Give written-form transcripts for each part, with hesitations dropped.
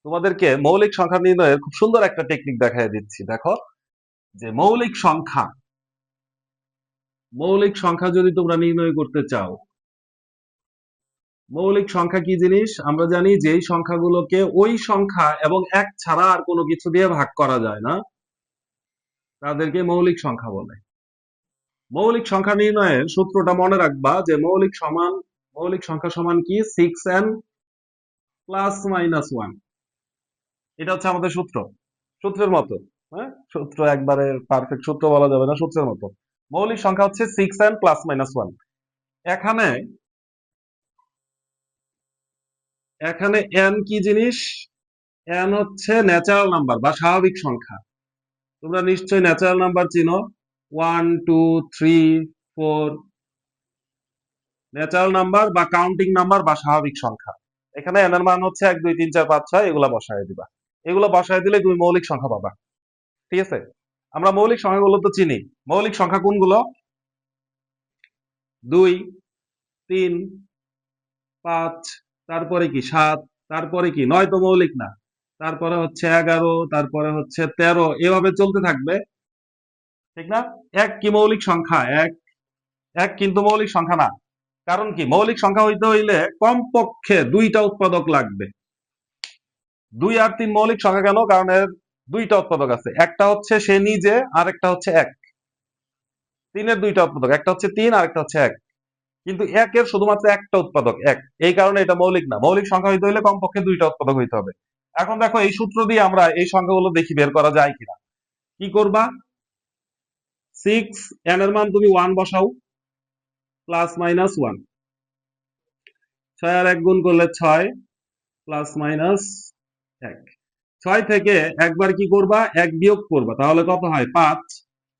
তোমাদেরকে মৌলিক সংখ্যা নির্ণয়ের খুব সুন্দর একটা টেকনিক দেখাই দিচ্ছি। দেখো যে মৌলিক সংখ্যা যদি তোমরা নির্ণয় করতে চাও, মৌলিক সংখ্যা কি জিনিস আমরা জানি, যে এই সংখ্যাগুলোকে ওই সংখ্যা এবং এক ছাড়া আর কোনো কিছু দিয়ে ভাগ করা যায় না, তাদেরকে মৌলিক সংখ্যা বলে। মৌলিক সংখ্যা নির্ণয়ের সূত্রটা মনে রাখবা যে মৌলিক সংখ্যা সমান কি, 6n প্লাস মাইনাস 1। এটা হচ্ছে আমাদের সূত্রের মতো। হ্যাঁ, সূত্র একবারে পারফেক্ট সূত্র বলা যাবে না, সূত্রের মতো। মৌলিক সংখ্যা হচ্ছে 6n প্লাস মাইনাস 1। এখানে এখানে n কি জিনিস? n হচ্ছে ন্যাচারাল নাম্বার বা স্বাভাবিক সংখ্যা। তোমরা নিশ্চয়ই ন্যাচারাল নাম্বার চিনো, 1 2 3 4। ন্যাচারাল নাম্বার বা কাউন্টিং নাম্বার বা স্বাভাবিক সংখ্যা। এখানে n এর মান হচ্ছে 1 2 3 4 5 6, এগুলা বসায় দিবা। এগুলো বসায় দিলে তুমি মৌলিক সংখ্যা পাবা। ঠিক আছে, আমরা মৌলিক সংখ্যাগুলো তো চিনি। মৌলিক সংখ্যা কোনগুলো? 2 3 5, তারপরে কি 7, তারপরে কি 9 তো মৌলিক না, তারপরে হচ্ছে 11, তারপরে হচ্ছে 13, এভাবে চলতে থাকবে। ঠিক না? এক কি মৌলিক সংখ্যা? এক এক কিন্তু মৌলিক সংখ্যা না। কারণ কি, মৌলিক সংখ্যা হইতে হইলে কমপক্ষে দুইটা উৎপাদক লাগবে। 2 আর 3 মৌলিক সংখ্যা কেন? কারণ এর দুইটা উৎপাদক আছে, একটা হচ্ছে সে নিজে আর একটা হচ্ছে এক। 3 এর দুইটা উৎপাদক, একটা হচ্ছে 3 আর একটা হচ্ছে 1। কিন্তু 1 এর শুধুমাত্র একটা উৎপাদক 1, এই কারণে এটা মৌলিক না। মৌলিক সংখ্যা হইতে হইলে কমপক্ষে দুইটা উৎপাদক হইতে হবে। এখন দেখো এই সূত্র দিয়ে আমরা এই সংখ্যাগুলো দেখি বের করা যায় কিনা। কি করবা? 6n এর মান তুমি 1 বসাও, প্লাস মাইনাস 1। 6 আর 1 গুণ করলে 6, প্লাস মাইনাস 1। 6 থেকে একবার কি করবা? 1 বিয়োগ করবা, তাহলে কত হয়? 5।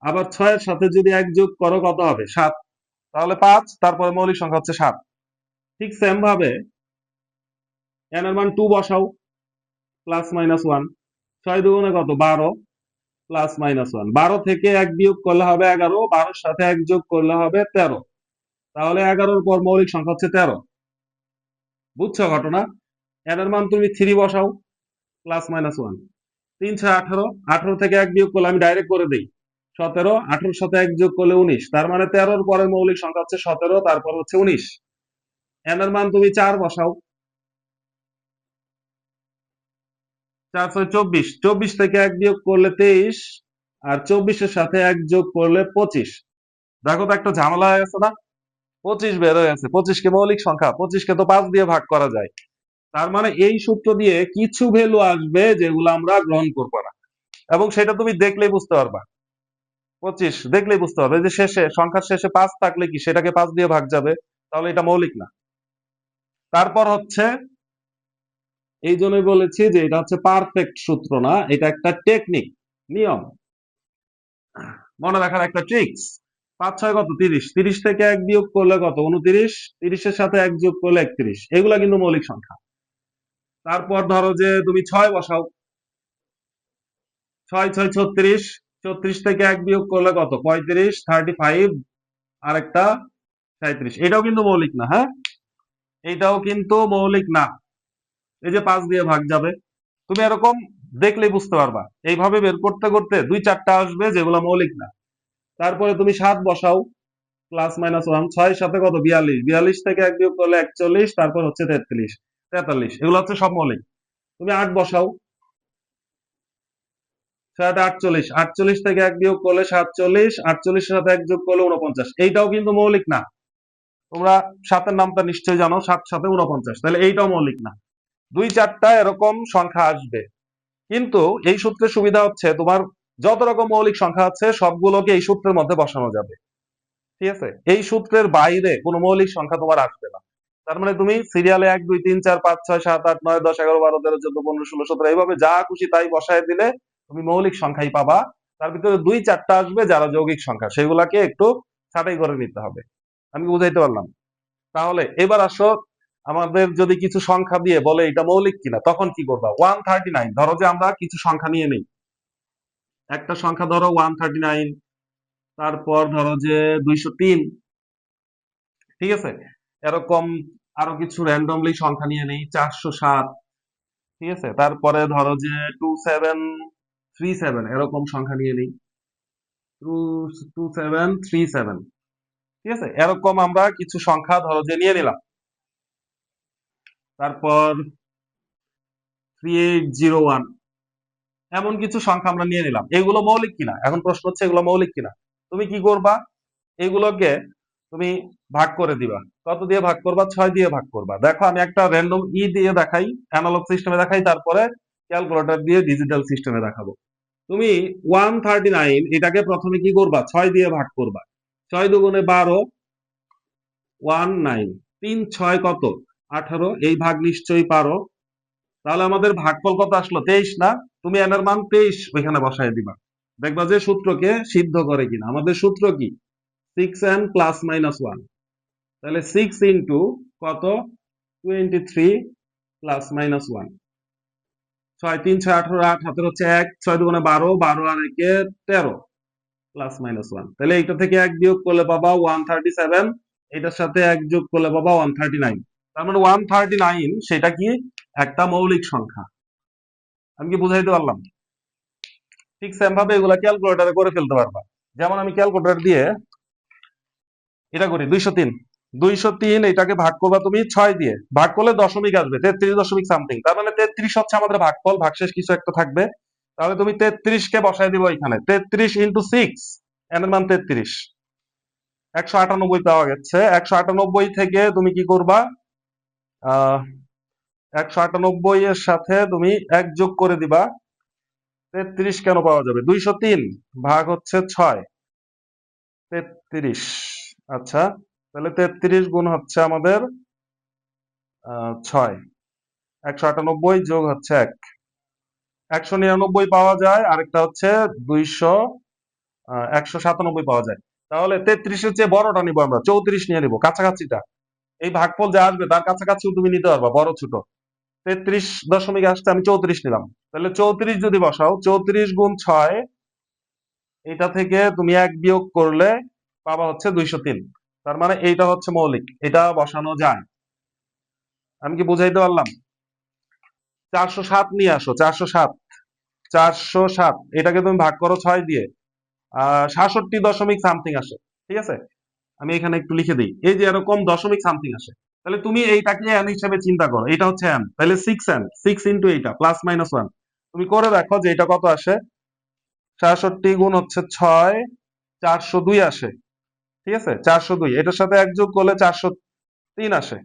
আবার 6 এর সাথে যদি 1 যোগ করো কত হবে? 7। তাহলে 5, তারপরে মৌলিক সংখ্যা হচ্ছে 7। ঠিক সেম ভাবে n এর মান 2 বসাও, প্লাস মাইনাস 1। 6 দুগুণে কত? 12, প্লাস মাইনাস 1। 12 থেকে 1 বিয়োগ করলে হবে 11, 12 এর সাথে 1 যোগ করলে হবে 13। তাহলে 11 পর মৌলিক সংখ্যা হচ্ছে 13। বুঝছো ঘটনা? n এর মান তুমি 3 বসাও, প্লাস মাইনাস 1। 3 6 18, 18 থেকে 1 বিয়োগ করলে আমি ডাইরেক্ট করে দিই 17, 18 সাথে 1 যোগ করলে 19। তার মানে 13 পরের মৌলিক সংখ্যা হচ্ছে 17, তারপর হচ্ছে 19। n এর মান তুমি 4 বসাও, 4 6 24, 24 থেকে 1 বিয়োগ করলে 23, আর 24 এর সাথে 1 যোগ করলে 25। দেখো তো একটা ঝামেলা হয়ে গেছে না? 25 বের হয়ে গেছে। 25 কে মৌলিক সংখ্যা, 25 কে তো 5 দিয়ে ভাগ করা যায়। তার মানে এই সূত্র দিয়ে কিছু ভ্যালু আসবে যেগুলো আমরা গ্রহণ করবো না, এবং সেটা তুমি দেখলেই বুঝতে পারবা। 25 দেখলেই বুঝতে পারবে যে শেষে, সংখ্যার শেষে 5 থাকলে কি সেটাকে 5 দিয়ে ভাগ যাবে, তাহলে এটা মৌলিক না। তারপর হচ্ছে, এই জন্যই বলেছি যে এটা হচ্ছে পারফেক্ট সূত্র না, এটা একটা টেকনিক, নিয়ম, মনে রাখার একটা ট্রিক্স। 5 6 কত? 30, 30 থেকে 1 বিয়োগ করলে কত? 29, 30 এর সাথে 1 যোগ করলে 31। এগুলা কিন্তু মৌলিক সংখ্যা। তারপর ধরো যে তুমি 6 বসাও, 6 6 36, 36 থেকে 1 বিয়োগ করলে কত? 35, 35, আর একটা 37। এটাও কিন্তু মৌলিক না। হ্যাঁ, এটাও কিন্তু মৌলিক না। এই যে 5 দিয়ে ভাগ যাবে, তুমি এরকম দেখলেই বুঝতে পারবা। এইভাবে বের করতে করতে 2 4টা আসবে যেগুলো মৌলিক না। তারপরে তুমি 7 বসাও, প্লাস মাইনাস 1। 6 সাথে কত? 42, 42 থেকে 1 বিয়োগ করলে 41, তারপর হচ্ছে 43, 43। এগুলো হচ্ছে সব মৌলিক। তুমি 8 বসাও, 7 48, 48 থেকে 1 বিয়োগ করলে 47, 48 এর সাথে 1 যোগ করলে 49। এইটাও কিন্তু মৌলিক না। তোমরা 7 এর নামটা নিশ্চয়ই জানো, 7 7 49, তাহলে এইটাও মৌলিক না। 2 4টা এরকম সংখ্যা আসবে। কিন্তু এই সূত্রের সুবিধা হচ্ছে, তোমার যত রকম মৌলিক সংখ্যা আছে সবগুলোকে এই সূত্রের মধ্যে বসানো যাবে। ঠিক আছে, এই সূত্রের বাইরে কোনো মৌলিক সংখ্যা তোমার আসবে না। তার মানে তুমি সিরিয়ালে 1 2 3 4 5 6 7 8 9 10 11 12 13 14 15 16 17 এইভাবে যা খুশি তাই বসায় দিলে তুমি মৌলিক সংখ্যাই পাবা। তার ভিতরে 2 4টা আসবে যারা যৌগিক সংখ্যা, সেগুলাকে একটু ছাঁটাই করে নিতে হবে। আমি কি বুঝাইতে পারলাম? তাহলে এবার আসো, আমাদের যদি কিছু সংখ্যা দিয়ে বলে এটা মৌলিক কিনা, তখন কি করবা? 139, ধরো যে আমরা কিছু সংখ্যা নিয়ে নেই। একটা সংখ্যা ধরো 139, তারপর ধরো যে 203। ঠিক আছে, এরকম আরো কিছু র্যান্ডমলি সংখ্যা নিয়ে নেই, 407। ঠিক আছে, তারপরে ধরো যে 2737 এরকম সংখ্যা নিয়ে নিই। 2737, ঠিক আছে, এরকম আমরা কিছু সংখ্যা ধরো যে নিয়ে নিলাম। তারপর 3801, এমন কিছু সংখ্যা আমরা নিয়ে নিলাম। এগুলো মৌলিক কিনা, এখন প্রশ্ন হচ্ছে এগুলো মৌলিক কিনা। তুমি কি করবা, এগুলোকে তুমি ভাগ করে দিবা। কত দিয়ে ভাগ করবা? 6 দিয়ে ভাগ করবা। দেখো আমি একটা র্যান্ডম দিয়ে দেখাই, অ্যানালগ সিস্টেমে দেখাই, তারপরে ক্যালকুলেটর দিয়ে ডিজিটাল সিস্টেমে দেখাবো। তুমি 139 এটাকে প্রথমে কি করবা? 6 দিয়ে ভাগ করবা। 6 দুগুণে 12, 19, 3 6 কত? 18। এই ভাগ নিশ্চয়ই পারো। তাহলে আমাদের ভাগফল কত আসলো? 23 না? তুমি n এর মান 23 ওইখানে বসায় দিবা। দেখবা যে সূত্রকে সিদ্ধ করে কিনা। আমাদের সূত্র কি? 6n plus minus 1। তাহলে 6 ইন্টু কত? 23 প্লাস মাইনাস 1। 6 3 6 18, 8 হাতের হচ্ছে 1, 6 দুগুণে 12, 12 আর 1 এ 13 প্লাস মাইনাস 1। তাহলে এইটা থেকে 1 বিয়োগ করলে পাবা 137, এটার সাথে 1 যোগ করলে পাবা 139। তার মানে 139 সেটা কি? একটা মৌলিক সংখ্যা। আমি কি বুঝাইতে পারলাম? ঠিক সেম ভাবে এগুলা ক্যালকুলেটরে করে ফেলতে পারবা। যেমন আমি ক্যালকুলেটর দিয়ে এটা করি 203। 203 এটাকে ভাগ করবা তুমি 6 দিয়ে, ভাগ করলে দশমিক আসবে 33 দশমিক সামথিং। তার মানে 33 হচ্ছে আমাদের ভাগফল, ভাগশেষ কিছু একটা থাকবে। তাহলে তুমি 33 কে বসায় দিবা এখানে। 33 ইন্টু 6, এর মান 33, 198 পাওয়া গেছে। 198 থেকে তুমি কি করবা? আহ 198 এর সাথে তুমি 1 যোগ করে দিবা। 33 কেন পাওয়া যাবে? 203 ভাগ হচ্ছে 6, 33। আচ্ছা, তাহলে 33 গুণ হচ্ছে আমাদের 6, 198 যোগ হচ্ছে 1, 199 পাওয়া যায়। আরেকটা হচ্ছে 200, 197 পাওয়া যায়। তাহলে 33-এর চেয়ে বড়টা নিবো আমরা, 34 নিয়ে নিবো, কাছাকাছিটা। এই ভাগফল যা আসবে তার কাছাকাছিও তুমি নিতে পারবা, বড় ছোট। 33 দশমিক আসছে, আমি 34 নিলাম। তাহলে 34 যদি বসাও, 34 গুণ 6, এটা থেকে তুমি 1 বিয়োগ করলে পাবা হচ্ছে 203। তার মানে এইটা হচ্ছে মৌলিক, এটা বসানো যায়। আমি কি বুঝাইতে পারলাম? 407 নিয়ে আসো, 407, 407 এটাকে তুমি ভাগ করো 6 দিয়ে, 67 দশমিক সামথিং আসে। ঠিক আছে, আমি এখানে একটু লিখে দিই, এই যে এরকম দশমিক সামথিং আসে। তাহলে তুমি এইটাকে এন হিসেবে চিন্তা করো, এটা হচ্ছে এন, তাহলে 6n, 6 ইন্টু এইটা প্লাস মাইনাস 1। তুমি করে দেখো যে এটা কত আসে। 67 গুণ হচ্ছে 6, 402 আসে। ঠিক আছে, 402 এটার সাথে 1 যোগ করলে 403 আসে।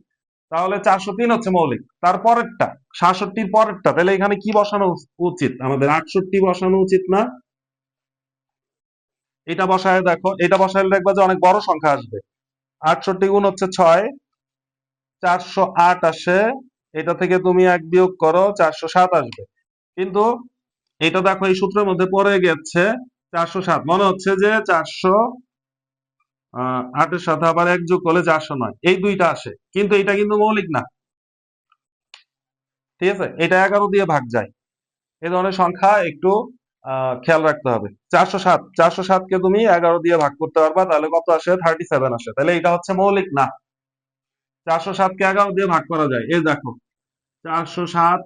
তাহলে 403 হচ্ছে মৌলিক। তারপরেরটা 67-র পরেরটা, তাহলে এখানে কি বসানো উচিত? আমাদের 68 বসানো উচিত না? এটা বসায় দেখো, এটা বসালে দেখবা যে অনেক বড় সংখ্যা আসবে। 68 গুণ হচ্ছে 6, 408 আসে। এটা থেকে তুমি 1 বিয়োগ করো, 407 আসবে। কিন্তু এটা দেখো এই সূত্রের মধ্যে পড়ে গেছে 407, মনে হচ্ছে যে 408-এর সাথে আবার 1 যোগ করলে 409, এই দুইটা আসে। কিন্তু এটা কিন্তু মৌলিক না। ঠিক আছে, এটা 11 দিয়ে ভাগ যায়। এই ধরনের সংখ্যা একটু খেয়াল রাখতে হবে। 407 কে তুমি 11 দিয়ে ভাগ করতে পারবা, তাহলে কত আসে? 37 আসে। তাহলে এটা হচ্ছে মৌলিক না। 407 কে 11 দিয়ে ভাগ করা যায়, এই দেখো 407,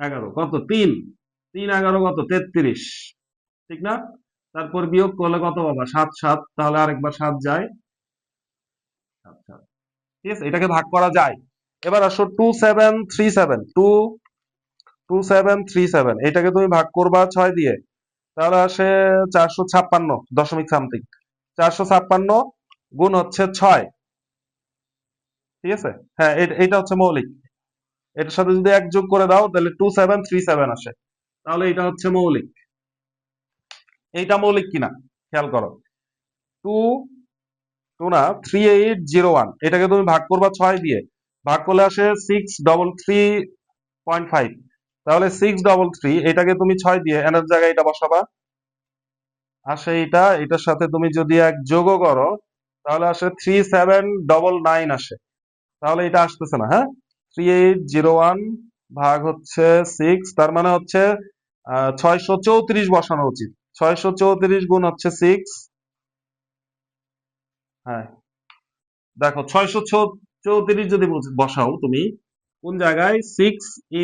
11 কত? 3, 3 11 কত? 33, ঠিক না? তারপর বিয়োগ করলে কত পাবা? 7 7, তাহলে আরেকবার 7 যায়, 7 7। ঠিক আছে, এটাকে ভাগ করা যায়। এবার আসো 2737, 2737 এটাকে তুমি ভাগ করবা 6 দিয়ে, তাহলে আসে 456 দশমিক সামথিং। 456 গুণ হচ্ছে 6। ঠিক আছে, হ্যাঁ, এটা হচ্ছে মৌলিক। এটার সাথে যদি 1 যোগ করে দাও তাহলে 2737 আসে। তাহলে এটা হচ্ছে মৌলিক। এইটা মৌলিক কিনা খেয়াল করো। 2 2 না, 3801 এটাকে তুমি ভাগ করবা 6 দিয়ে, ভাগ করলে আসে 633.5। তাহলে 633 এটাকে তুমি 6 দিয়ে এর জায়গায় এটা বসাবা, আসে এটা। এটার সাথে তুমি যদি 1 যোগও করো তাহলে আসে 3799 আসে। তাহলে এটা আসতেছে না, হ্যাঁ। 3801 ভাগ হচ্ছে 6, তার মানে হচ্ছে 634 বসানো উচিত। 634 গুণ হচ্ছে 6, হ্যাঁ। দেখো 634 যদি বসাও তুমি, কোন জায়গায় 6 ×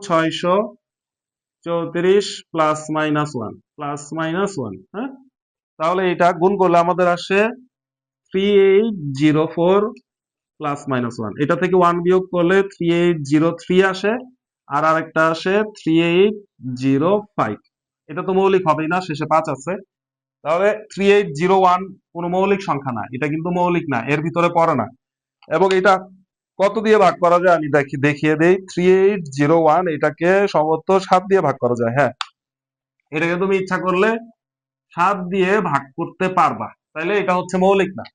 634 +-1 হ্যাঁ, তাহলে এটা গুণ করলে আমাদের আসে 3804 +-1, এটা থেকে 1 বিয়োগ করলে 3803 আসে, আর আরেকটা আসে 3805। এটা তো মৌলিক হবেই না, শেষে 5 আছে। তাহলে 3801 কোনো মৌলিক সংখ্যা না, এটা কিন্তু মৌলিক না, এর ভিতরে পড়ে না। এবং এটা কত দিয়ে ভাগ করা যায় আমি দেখিয়ে দেই। 3801 এটাকে সম্ভবত 7 দিয়ে ভাগ করা যায়। হ্যাঁ, এটাকে তুমি ইচ্ছা করলে 7 দিয়ে ভাগ করতে পারবা, তাইলে এটা হচ্ছে মৌলিক না।